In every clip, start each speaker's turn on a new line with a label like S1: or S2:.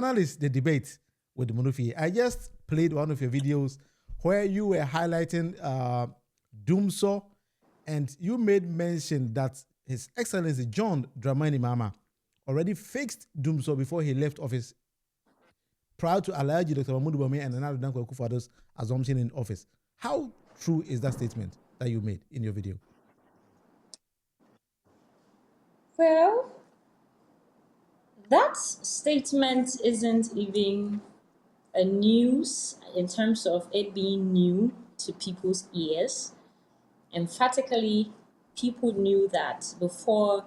S1: channel is The Debate with Munufie. I just played one of your videos where you were highlighting Dumso, and you made mention that His Excellency John Dramani Mahama already fixed Dumso before he left office, prior to Alhaji Dr. Mahmoud Bawumia and Nana Danko Akufo-Addo's assumption in office. How true is that statement that you made in your video?
S2: Well, that statement isn't even a news in terms of it being new to people's ears. Emphatically, people knew that before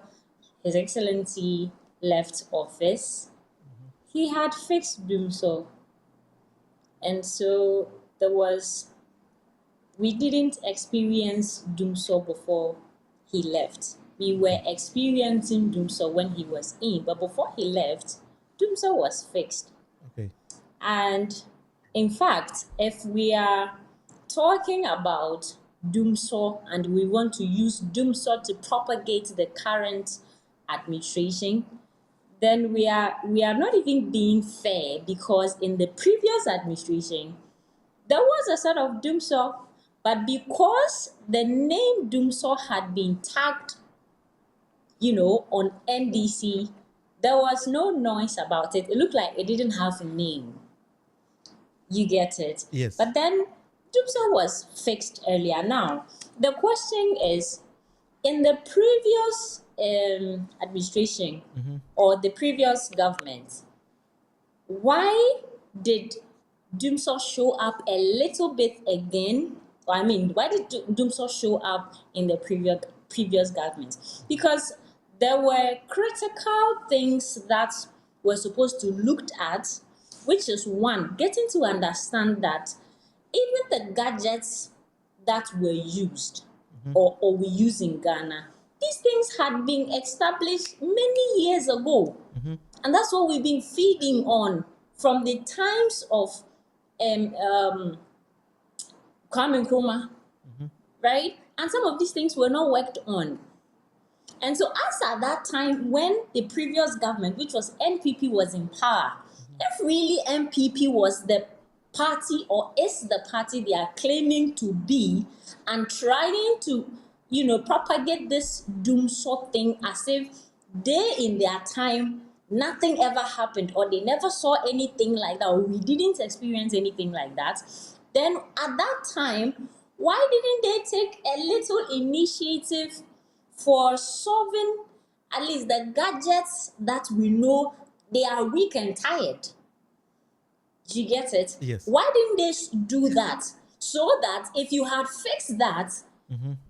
S2: His Excellency left office, he had fixed Dumso. And so we didn't experience Dumso before he left. We were experiencing Dumso when he was in, but before he left, Dumso was fixed.
S1: Okay.
S2: And in fact, if we are talking about Dumso and we want to use Dumso to propagate the current administration, then we are not even being fair, because in the previous administration, there was a sort of Dumso, but because the name Dumso had been tagged, on NDC, there was no noise about it. It looked like it didn't have a name. You get it?
S1: Yes.
S2: But then Dumso was fixed earlier. Now, the question is, in the previous administration or the previous government, why did Dumso show up a little bit again? Why did Dumso show up in the previous government? Because there were critical things that were supposed to looked at, which is one, getting to understand that even the gadgets that were used or we use in Ghana, these things had been established many years ago. And that's what we've been feeding on from the times of Kwame Nkrumah, right? And some of these things were not worked on. And so as at that time, when the previous government, which was NPP, was in power, if really NPP was the party or is the party they are claiming to be and trying to, propagate this Dumso thing as if they in their time, nothing ever happened or they never saw anything like that or we didn't experience anything like that, then at that time, why didn't they take a little initiative for solving at least the gadgets that we know they are weak and tired? Do you get it?
S1: Yes.
S2: Why didn't they do that? So that if you had fixed that,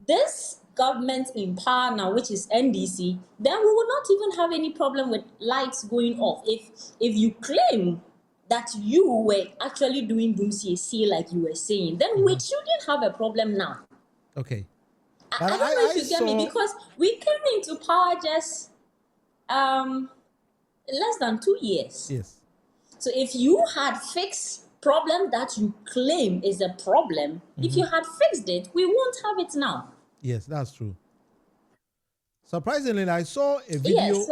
S2: this government in power now, which is NDC, then we would not even have any problem with lights going off. If you claim that you were actually doing Dumsi like you were saying, then we shouldn't have a problem now.
S1: Okay.
S2: I don't know if you get me, because we came into power just less than 2 years.
S1: Yes.
S2: So if you had fixed problem that you claim is a problem, if you had fixed it, we won't have it now.
S1: Yes, that's true. Surprisingly, I saw a video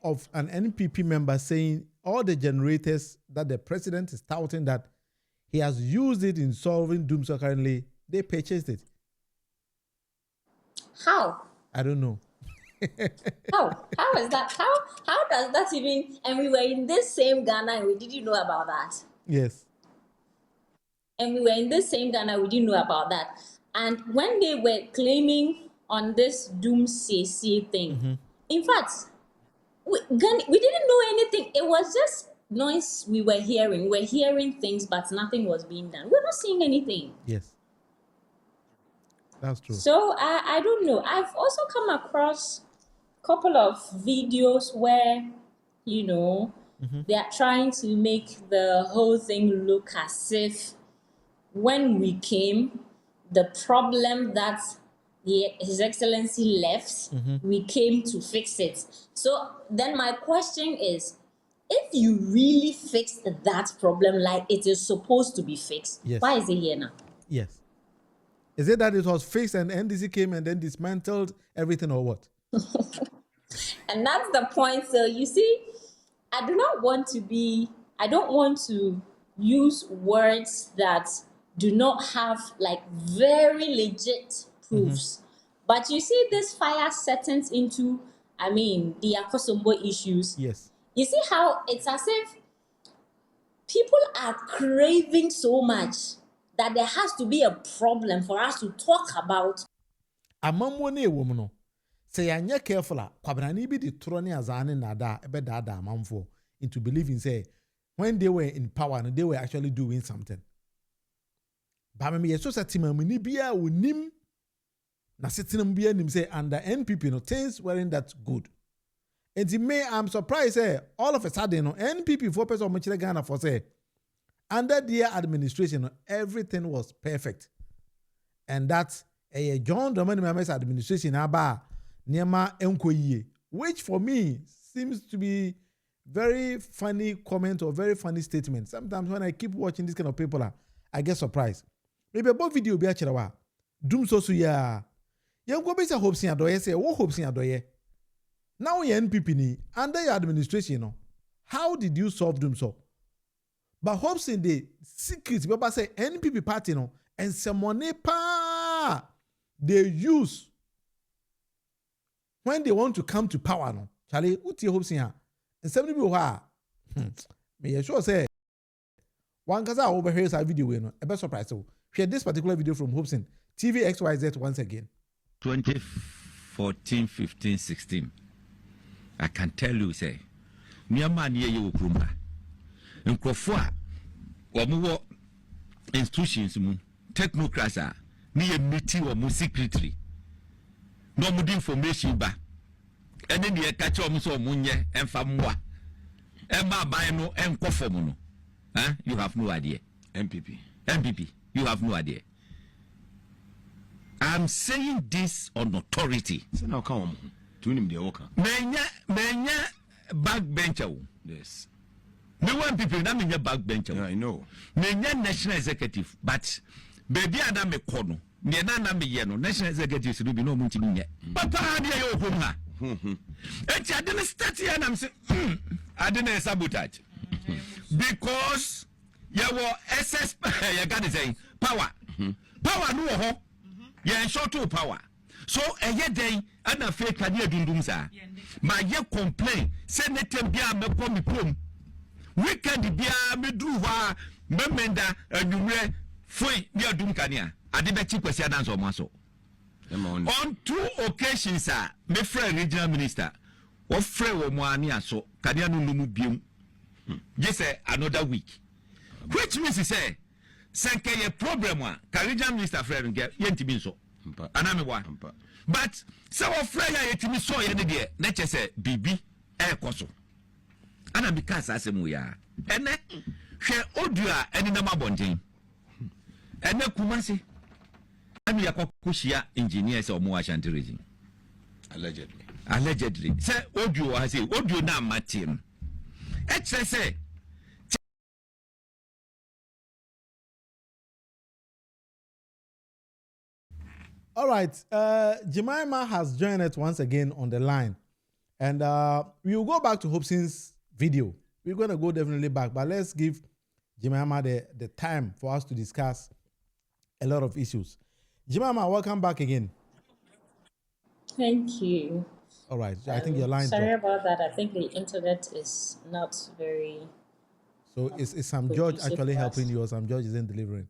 S1: of an NPP member saying all the generators that the president is touting that he has used it in solving Dumso currently, they purchased it.
S2: How?
S1: I don't know.
S2: How is that? How does that even? And we were in this same Ghana and we didn't know about that.
S1: Yes.
S2: And we were in this same Ghana, we didn't know about that. And when they were claiming on this Doom CC thing, in fact, we didn't know anything. It was just noise we were hearing. We were hearing things, but nothing was being done. We're not seeing anything.
S1: Yes. That's true.
S2: So I don't know. I've also come across a couple of videos where, they are trying to make the whole thing look as if when we came, the problem that His Excellency left, we came to fix it. So then my question is, if you really fixed that problem like it is supposed to be fixed, why is it here now?
S1: Yes. Is it that it was fixed and NDC came and then dismantled everything, or what?
S2: And that's the point. So you see, I do not want to be I don't want to use words that do not have like very legit proofs. But you see this fire settings into, I mean, the Akosombo issues.
S1: Yes.
S2: You see how it's as if people are craving so much that there has to be a problem for us to talk about.
S1: Amamwo ne ewo mu no. Say anya careful a kwabrani bi di tro ne azane nada ebe dada amamfo into believing say when they were in power and they were actually doing something. But me yeso satima mu ni bia onim na setinam bia nim say under NPP no things weren't that good. And I'm surprised all of a sudden no NPP for person mo chire Ghana for say under their administration everything was perfect. And that's John Dramani Mahamat's administration aba niema enkoyie, which for me seems to be very funny comment or very funny statement. Sometimes when I keep watching this kind of people, I get surprised. Maybe about video be actually wa. Doom so ya. Young go be say Hopeson Adorye say what Hopeson Adorye. Now you NPP ni under your administration, no. How did you solve doom so? But Hopeson the secret people say NPP party no and some money pa they use when they want to come to power no. Charlie, what you Hopeson and some people me sure say one cause I overhear this video no a best surprise. So share this particular video from Hopeson TV XYZ once again.
S3: 2014, 15, 16. I can tell you say near man ye you krumba. Nkrofo a wo institutions mu technocrats a me meeting or mu secretary. No mu information ba. Ene ne catch o mu so munye emfa mwa. Emma ban no enkofo mu no. You have no idea. MPP, you have no idea. I'm saying this on authority.
S4: So now come on. To him the worker.
S3: Menya backbencher.
S4: Yes.
S3: Me want people na menya backbencher.
S4: Yeah, I know.
S3: Menya national executive, but baby ada me kono. Me na me ye no national executive so be no munti me. Papa dey yo home ha. Enti I didn't start here and I'm saying I didn't sabotage. Because you were SS you got to say power. Power no ho. You short to power. So a year day and a fake career dundumsa. My year complain, Senator Bia me pom me pom. Weekend Bia me druva, memenda and you re free near Dumkania. I did a cheap question answer maso. On 2 occasions, sir, my friend regional minister, or friend or moania so Kadianu Lumu Bium. Just another week. Which means he say, Sanke a problem one, regional minister friend get yentiminso. Aname but so friend yetimi so ye de nature say bibi e koso. Ana because asem we are. Ene hwe odua eni na mabonten. Ene kumase. Ami yakokushia engineers or mo Ashanti region. Allegedly. Say odio ha say odio na matim. E say
S1: all right, Jemima has joined us once again on the line. And we will go back to Hopeson's video. We're going to go definitely back, but let's give Jemima the time for us to discuss a lot of issues. Jemima, welcome back again.
S2: Thank you.
S1: All right, I think your line.
S2: Sorry about that. I think the internet is not very.
S1: So is Sam George actually helping you, or Sam George isn't delivering?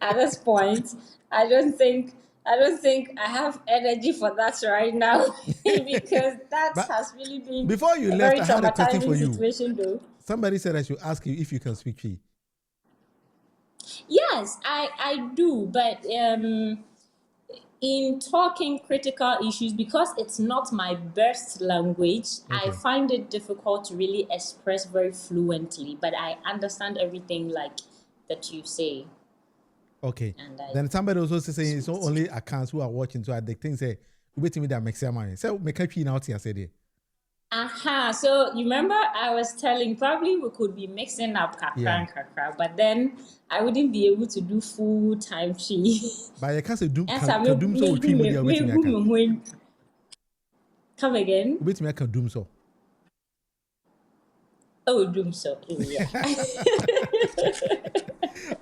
S2: At this point, I don't think I have energy for that right now because that has really been
S1: before you left. I had a question for you.
S2: Though.
S1: Somebody said I should ask you if you can speak Twi.
S2: Yes, I do, but in talking critical issues, because it's not my best language, okay. I find it difficult to really express very fluently, but I understand everything like that you say.
S1: Okay. Then somebody also saying it's only accounts who are watching, so the thing say, wait me that makes money. So make a key out here, say there.
S2: So you remember I was telling probably we could be mixing up kakra and kakra, but then I wouldn't be able to do full time tree.
S1: But I can't say doom so
S2: Come again.
S1: Ubit me can doom so.
S2: Oh, doom so. Yeah.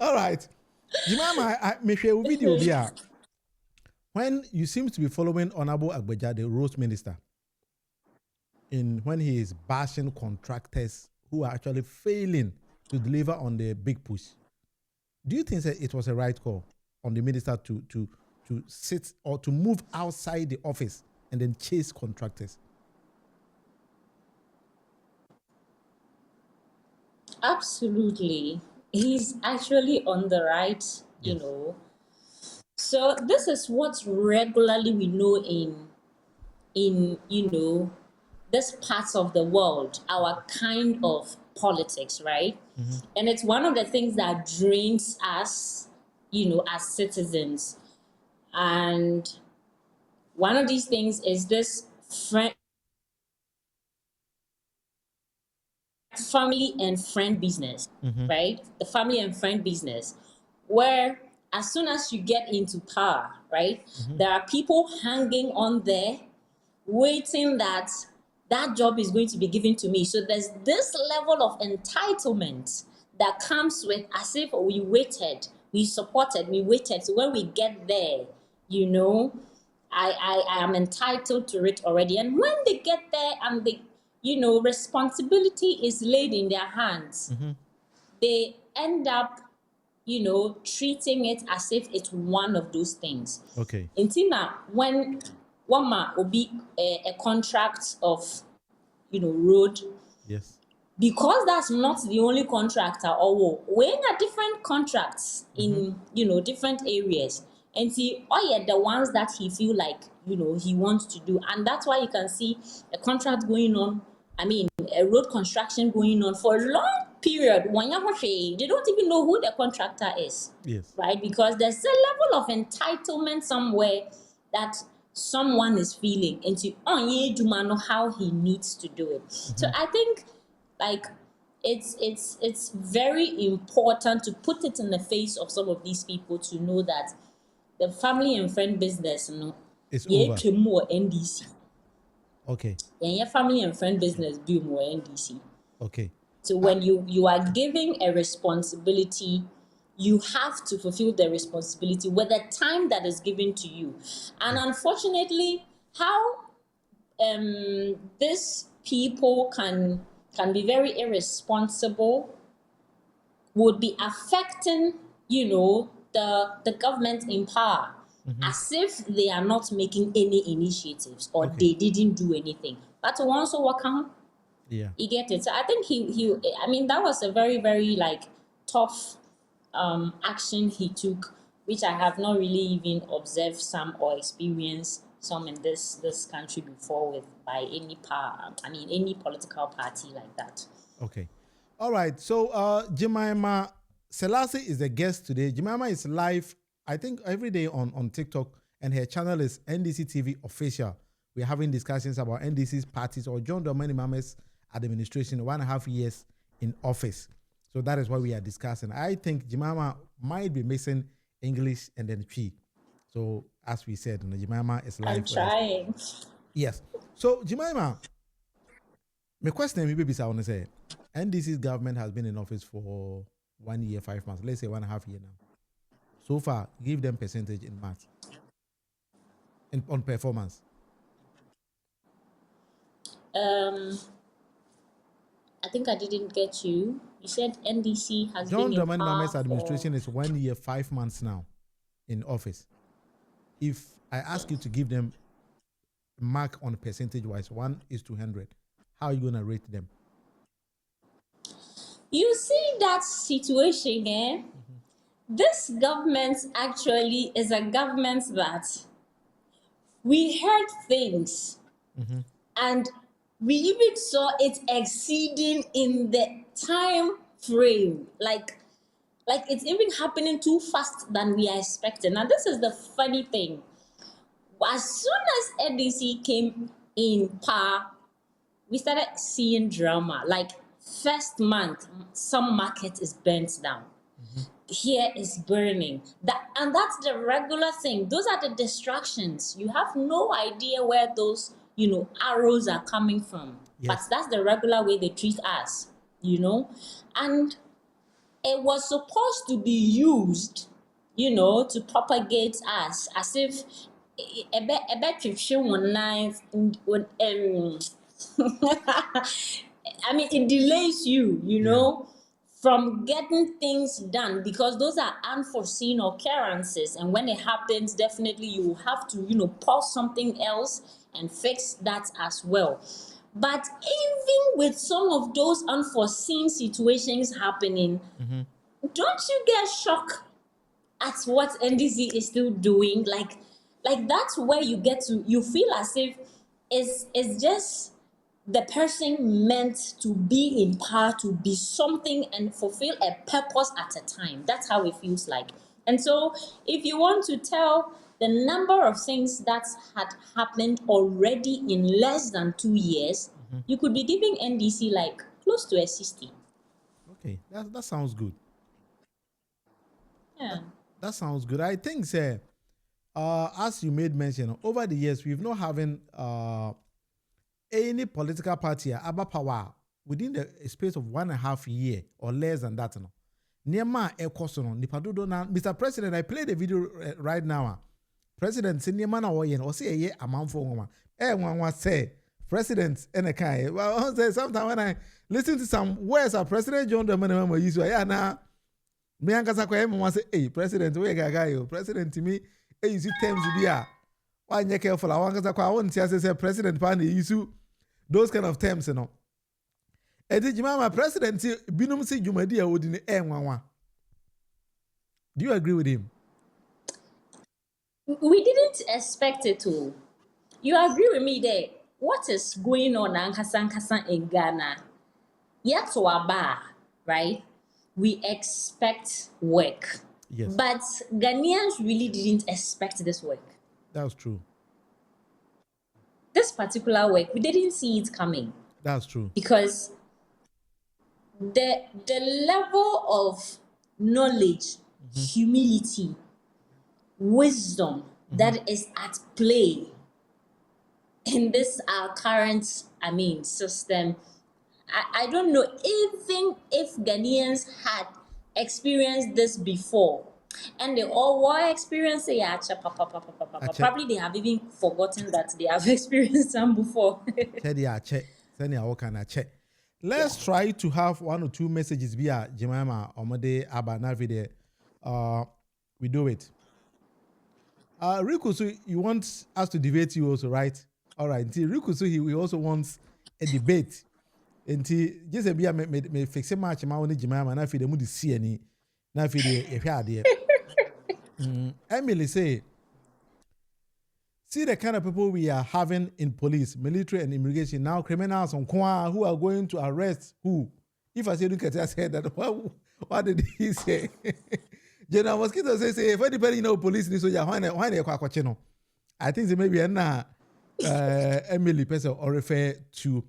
S1: All right. Jemima, I share a video here. When you seem to be following Honorable Agbeja, the roads minister, when he is bashing contractors who are actually failing to deliver on the big push, do you think that it was a right call on the minister to sit or to move outside the office and then chase contractors?
S2: Absolutely. He's actually on the right, you
S1: Yes.
S2: know. So this is what regularly we know in this parts of the world, our kind of politics, right? And it's one of the things that drains us, as citizens. And one of these things is this family and friend business, right? The family and friend business, where as soon as you get into power, right, there are people hanging on there, waiting that job is going to be given to me. So there's this level of entitlement that comes with as if we waited, we supported, we waited. So when we get there, I am entitled to it already. And when they get there and they, responsibility is laid in their hands, they end up, treating it as if it's one of those things.
S1: Okay.
S2: Intina, when one will be a contract of, road.
S1: Yes.
S2: Because that's not the only contractor, or we're in a different contracts in, different areas. And see, the ones that he feel like, he wants to do. And that's why you can see a contract going on, a road construction going on for a long period. They don't even know who the contractor is.
S1: Yes.
S2: Right? Because there's a level of entitlement somewhere that someone is feeling into know how he needs to do it. So I think it's very important to put it in the face of some of these people to know that the family and friend business,
S1: it's over.
S2: More NDC.
S1: Okay.
S2: Yeah, family and friend business do more NDC.
S1: Okay.
S2: So when you are giving a responsibility, you have to fulfill the responsibility with the time that is given to you. And unfortunately, how these people can be very irresponsible would be affecting, the government in power, as if they are not making any initiatives or they didn't do anything. But once work on,
S1: yeah,
S2: you get it. So I think that was a very, very tough action he took, which I have not really even observed some or experienced some in this country before with by any power. Any political party like that.
S1: Okay. All right. So Jemima Selasi is the guest today. Jemima is live, I think, every day on TikTok, and her channel is NDC TV Official. We're having discussions about NDC's parties or John Dramani Mahama's administration, 1.5 years in office. So that is what we are discussing. I think Jemima might be missing English and then P. So as we said, Jemima is live.
S2: I'm trying.
S1: Yes. So Jemima, my question is, I want to say, NDC's government has been in office for 1 year, 5 months. Let's say 1.5 years now. So far, give them percentage in March on performance.
S2: I think I didn't get you. You said NDC has
S1: John
S2: been in
S1: Dramani
S2: power
S1: Mahama's administration is 1 year, 5 months now in office. If I ask you to give them a mark on percentage-wise, 1:100, how are you going to rate them?
S2: You see that situation, This government actually is a government that we heard things and we even saw it exceeding in the time frame. Like it's even happening too fast than we are expecting. Now, this is the funny thing. As soon as NDC came in power, we started seeing drama. Like first month, some market is burnt down. Here is burning. And that's the regular thing. Those are the distractions. You have no idea where those, arrows are coming from.
S1: Yes.
S2: But that's the regular way they treat us, and it was supposed to be used, to propagate us, as if a I mean, it delays you, from getting things done, because those are unforeseen occurrences. And when it happens, definitely you will have to, pause something else and fix that as well. But even with some of those unforeseen situations happening, don't you get shocked at what NDC is still doing? Like that's where you feel as if it's just the person meant to be in power, to be something and fulfill a purpose at a time. That's how it feels like. And so if you want to tell the number of things that had happened already in less than 2 years, you could be giving NDC like close to a 60.
S1: Okay, that sounds good.
S2: Yeah.
S1: That sounds good. I think, sir, as you made mention, over the years, we've not having any political party about power within the space of 1.5 years or less than that. No. Niema ekosono nipadodo na Mr. President, I play the video right now. President say niema na woyen or say ye amanfo ngoma. One say President enekai. Well, sometimes when I listen to some words of President John Dramani use na me ankasa kwa emo say, hey, President, we gaga yo. President me use terms bia. Why you careful? I want to say President Pani use those kind of terms, my president binum si jumadi odini enwanwa. Do you agree with him?
S2: We didn't expect it to. You agree with me there? What is going on in Ghana? Yet to our bar, right? We expect work.
S1: Yes.
S2: But Ghanaians really didn't expect this work.
S1: That's true.
S2: This particular work, we didn't see it coming.
S1: That's true.
S2: Because the level of knowledge, humility, wisdom that is at play in this our current system, I don't know, even if Ghanaians had experienced this before, and they all were experiencing probably they have even forgotten that they have experienced some before.
S1: Let's try to have 1 or 2 messages via Jemima Omade Abba Navide. We do it. Rikusu, you want us to debate you also, right? All right. Rikusu, he also wants a debate. Just a bia me fix a match ma woni Jemima na fi de mu di see ani na fi de ehwe ade. Emily say, see the kind of people we are having in police, military, and immigration now. Criminals on Kwa who are going to arrest who? If I say look at us, said that what did he say? General Mosquito say if anybody police ni so ya why they kwa chino. I think maybe Emily person or refer to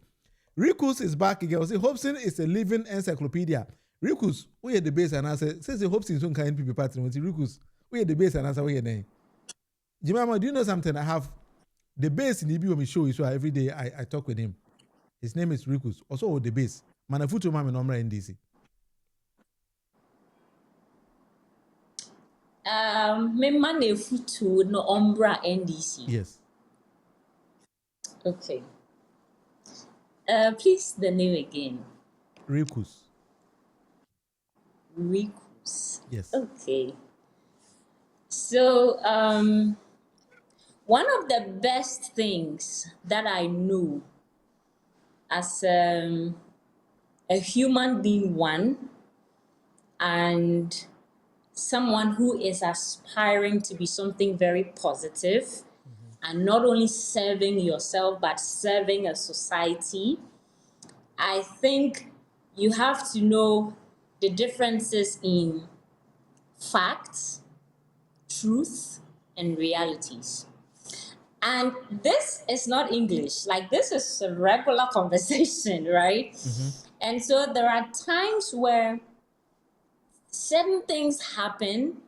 S1: Rikus is back again. Say Hopeson is a living encyclopedia. Rikus, we are the base and answer. Says the Hopeson is some kind NPP party. Rikus, we are the base and answer. We are name. Jemima, do you know something? I have the base in Ibi show is why every day I talk with him. His name is Rikus. Also the base. Manafutu mama nomra NDC.
S2: Me Manafutu no ombra NDC.
S1: Yes.
S2: Okay. Please the name again.
S1: Rikus.
S2: Rikus.
S1: Yes.
S2: Okay. So one of the best things that I know as a human being, and someone who is aspiring to be something very positive, and not only serving yourself but serving a society, I think you have to know the differences in facts, truth, and realities. And this is not English. Like, this is a regular conversation, right? And so there are times where certain things happen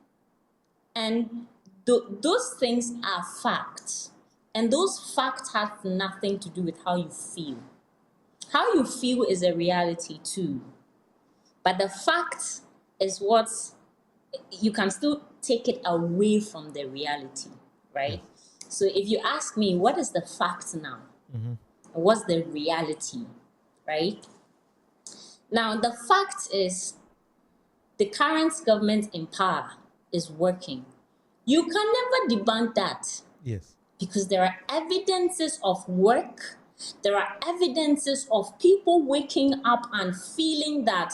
S2: and those things are facts. And those facts have nothing to do with how you feel. How you feel is a reality too. But the fact is what you can still take it away from the reality, right? So if you ask me, what is the fact now? What's the reality, right? Now, the fact is the current government in power is working. You can never debunk that.
S1: Yes.
S2: Because there are evidences of work, there are evidences of people waking up and feeling that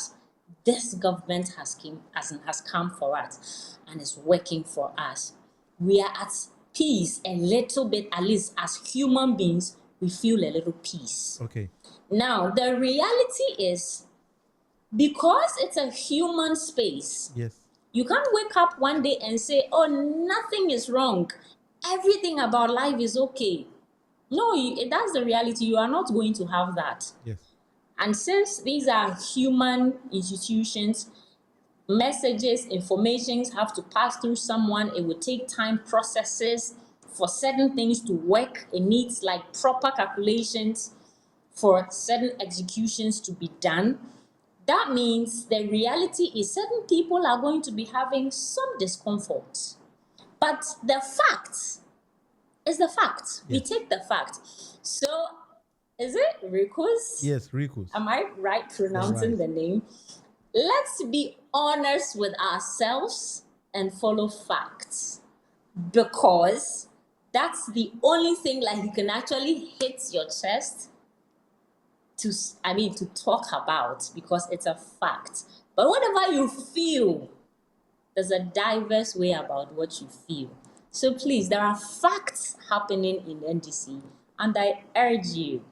S2: this government has come for us and is working for us. We are at peace a little bit, at least as human beings, we feel a little peace.
S1: Okay.
S2: Now, the reality is, because it's a human space,
S1: Yes.
S2: you can't wake up one day and say, oh, nothing is wrong. Everything about life is okay. No, that's the reality. You are not going to have that.
S1: Yes.
S2: And since these are human institutions, messages, informations have to pass through someone. It will take time, processes for certain things to work. It needs like proper calculations for certain executions to be done. That means the reality is certain people are going to be having some discomfort. But the fact is the fact. We
S1: Yes.
S2: take the fact. So, is it Rikus?
S1: Yes, Rikus.
S2: Am I right pronouncing
S1: right.
S2: the name? Let's be honest with ourselves and follow facts. Because that's the only thing like you can actually hit your chest to talk about, because it's a fact. But whatever you feel, there's a diverse way about what you feel. So please, there are facts happening in NDC, and I urge you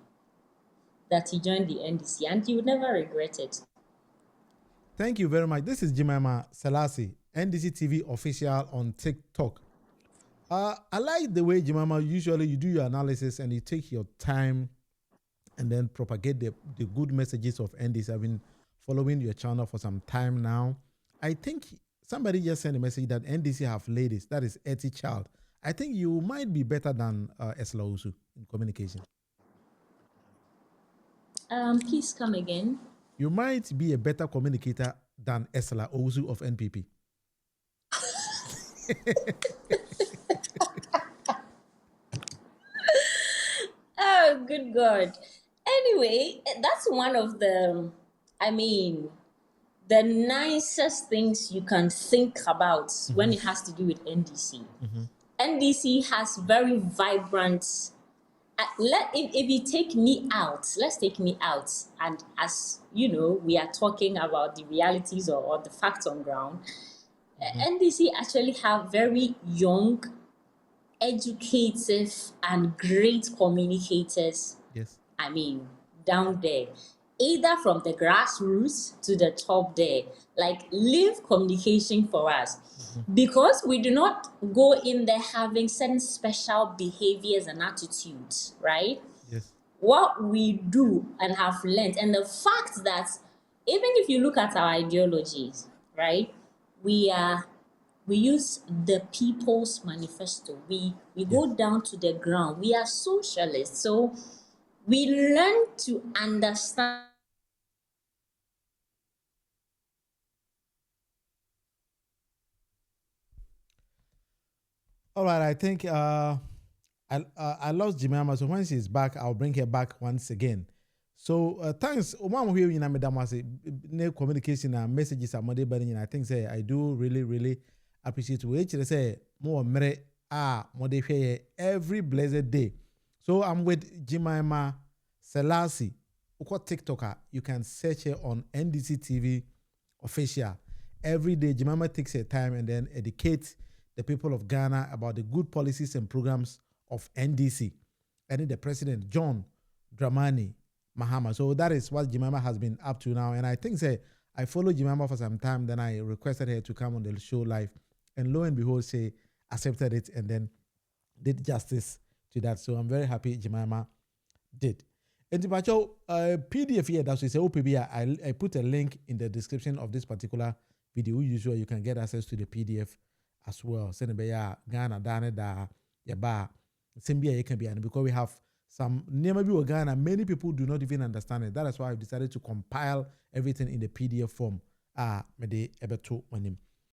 S2: that you join the NDC, and you would never regret it.
S1: Thank you very much. This is Jemima Selasi, NDC TV official on TikTok. I like the way, Jemima, usually you do your analysis and you take your time and then propagate the good messages of NDC. I've been following your channel for some time now. I think somebody just sent a message that NDC have ladies. That is Etty Child. I think you might be better than Esla Osu in communication.
S2: Please come again.
S1: You might be a better communicator than Esla Osu of NPP.
S2: Oh, good God. Anyway, that's one of the nicest things you can think about when it has to do with NDC. NDC has very vibrant. If you take me out, let's take me out, and as you know, we are talking about the realities or the facts on ground. NDC actually have very young, educative, and great communicators.
S1: Yes.
S2: Down there, either from the grassroots to the top there, like leave communication for us, because we do not go in there having certain special behaviors and attitudes, right?
S1: Yes.
S2: What we do and have learned, and the fact that even if you look at our ideologies, right, we use the People's Manifesto. We go down to the ground. We are socialists, so we learn to understand.
S1: All right, I think I lost Jemima, so when she's back, I'll bring her back once again. So thanks. Communication and messages are more than I think say I do really appreciate which they say more mere more every blessed day. So I'm with Jemima Selasi. Uko TikToker, you can search her on NDC TV official. Every day, Jemima takes her time and then educates the people of Ghana about the good policies and programs of NDC. And then the president, John Dramani Mahama. So that is what Jemima has been up to now. And I think I followed Jemima for some time. Then I requested her to come on the show live. And lo and behold, she accepted it and then did justice to that. So I'm very happy Jemima did. And the PDF here, that's say OPB. I put a link in the description of this particular video. Usually you can get access to the PDF as well. Send Ghana Dane da Yaba Same be can be, because we have some name maybe Ghana, many people do not even understand it. That is why I've decided to compile everything in the PDF form. Me de ebeto manim.